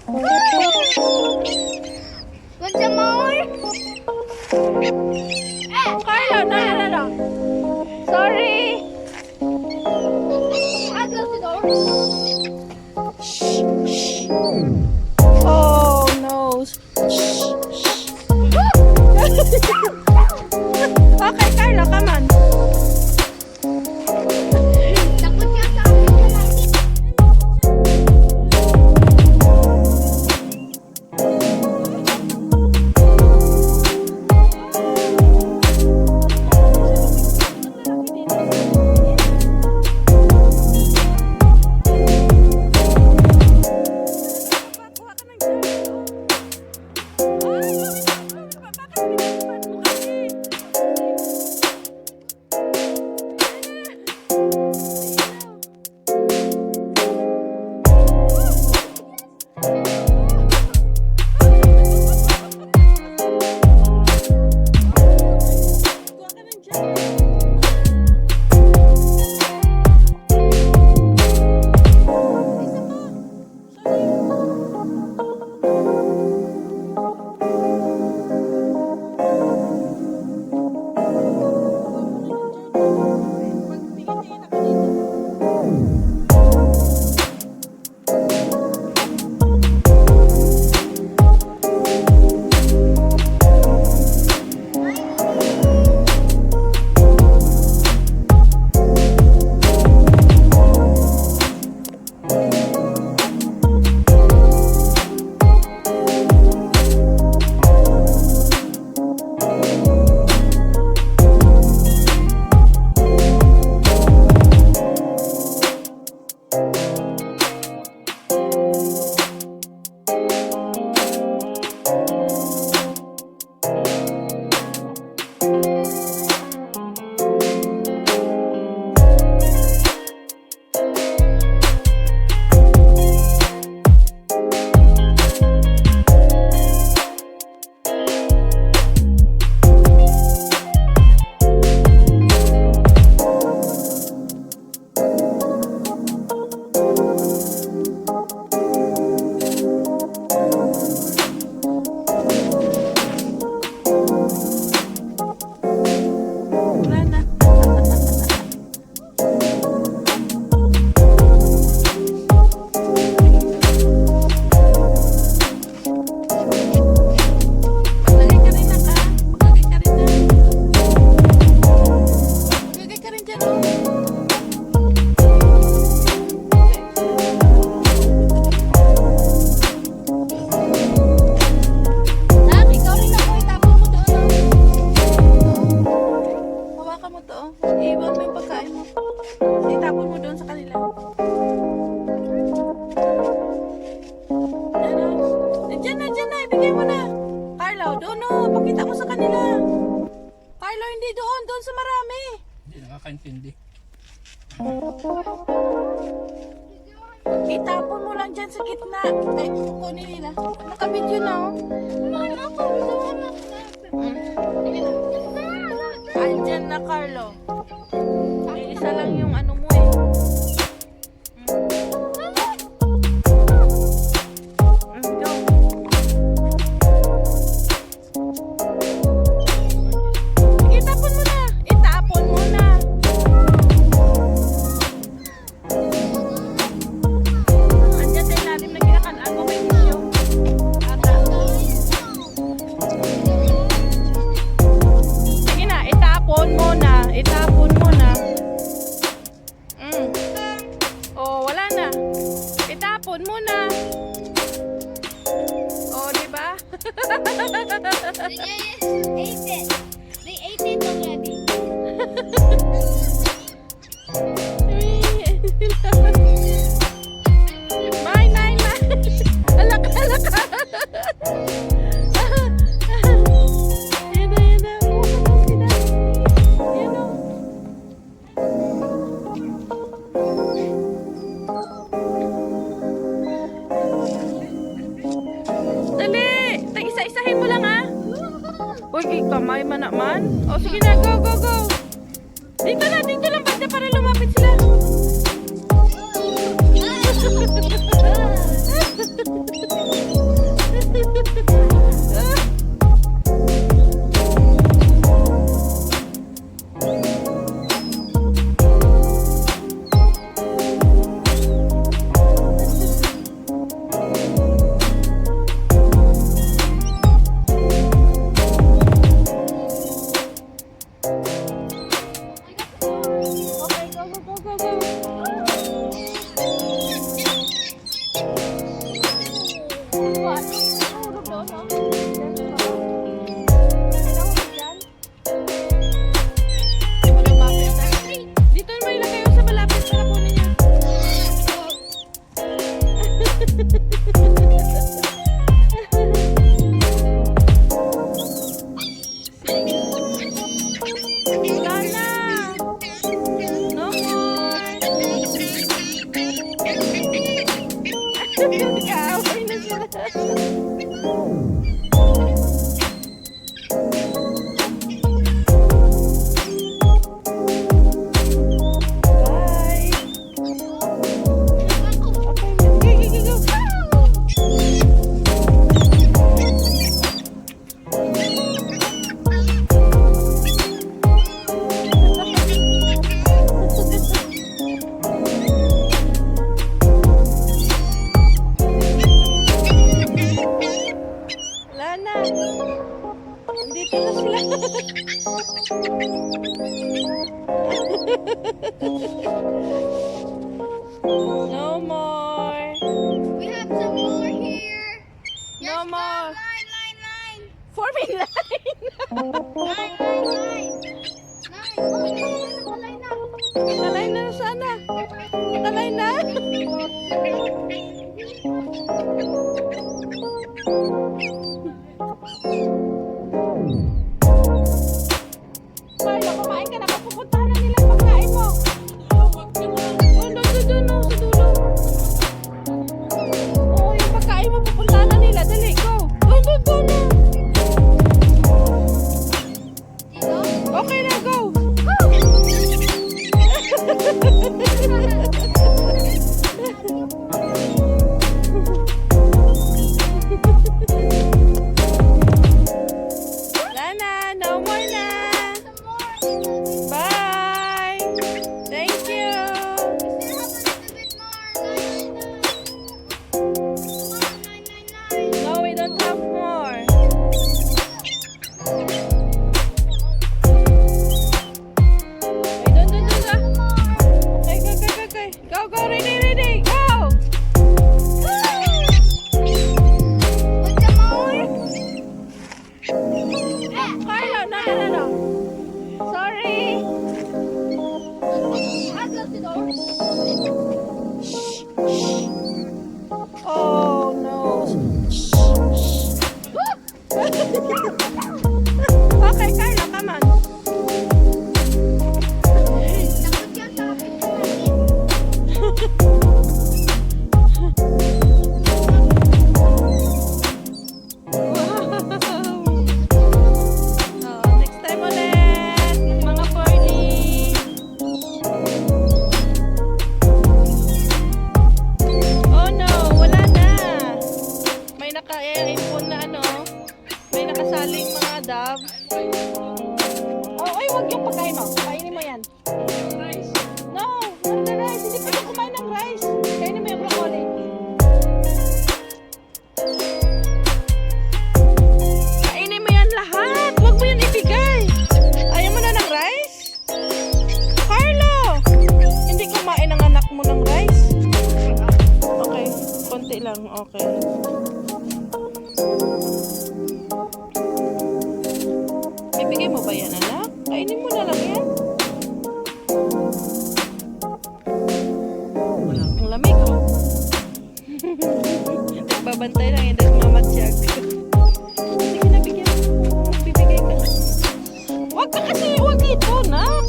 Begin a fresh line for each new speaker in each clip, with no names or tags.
Want some more?
Carlo, no. Sorry.
I'll close the door.
Oh no. Okay, Carlo, come on.
Takot siya sa akin na langit.
Pakita mo sa kanila. Carlo, hindi doon. Doon sa marami.
Hindi nakakaintindi.
Itapon mo lang dyan sa gitna. Ay, kunin nila. Naka-video na, oh. Andyan na, Carlo. Isa lang yung ano mo, eh. Itapon mo na. Oh, wala na. Itapon mo na. Oh, di ba?
They ate it. They ate it already.
Mine. Alak. Isa-isahin mo lang, ha? Uy, kamay man naman. O, sige na, go. Dito lang banda para lumapit sila. Nag-away na sila. Bye. Okay, go, go, go. Wala na. Dito na sila. No more.
We have some more here.
No
Yes,
more.
Line.
Forming line.
Line. Oh, nakaline na.
Nakalay na sana. Nakalay na. Carlo, kumain ka na. Papupuntahan na nila ang pagkain mo. Oh, doon, sa dulo. Oh, yung pagkain mo, pupuntahan na nila. Dali, go. Doon na.
Dito?
Okay na, go. Wala na. No more na.
Some more.
Bye. Thank you.
We still have a little bit more. Line.
No, we don't have more. Ay, doon ka. Okay. Go. Ready. Go.
Want some more?
Carlo, no. Sorry.
I'll close the door.
Oh, no. Okay, Carlo, come on.
Takot yan sa akin.
Next time ulit, mga 40. Oh no, wala na. May naka-impon na may nakasaling mga dove. Oh, ay, wag yung pagkain mo. Kainin mo yan. No, not the rice. Hindi pa kumain ng rice. Kainin mo yung broccoli. Kainin mo yan lahat. Huwag mo yan ibigay. Ayaw mo na ng rice? Carlo! Hindi kumain ang anak mo ng rice? Okay, konti lang. Okay. Bibigay mo ba yan, anak? Kainin mo na lang yan. Ang lamig, oh. Nagbabantay lang, hindi mamatyag. Sige na, bigyan mo. Bibigay ka. Huwag ka kasi, huwag dito, nak.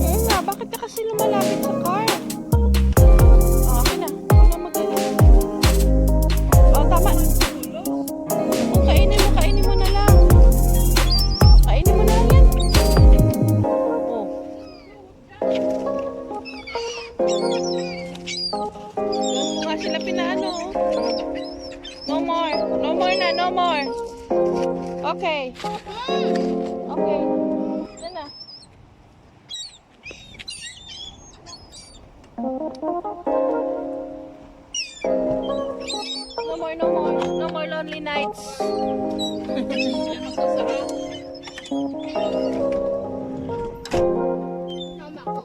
Oo nga, bakit ka kasi lumalapit sa car? Okay na. Huwag na magaling. Oh, tama. Kung kainin mo na lang. Kainin mo na lang yan. Oh. Doon mo nga sila pinaano. No more. No more na, no more. Okay. Okay. Yan na. No more lonely nights.
Tama ko.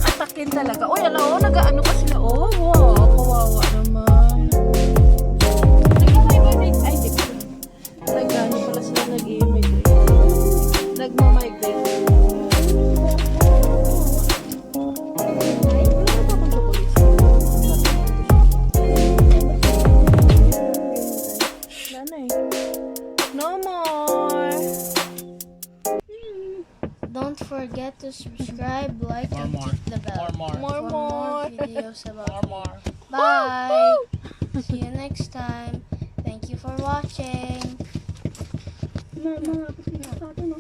Atakin talaga. Uy, nag-ano ka sila. Oh, wow, kawawa naman. Nag-migrate. Ay, di ba? Nag-ano pala sila nag-migrate. Nagma-migrate. Ay, wala na ba akong chocolate? No more.
Don't forget to subscribe, like, and
More.
click the bell
More.
More,
for
more.
more videos about
More.
Bye. See you next time. Thank you for watching.
Mama, kasi sa atin,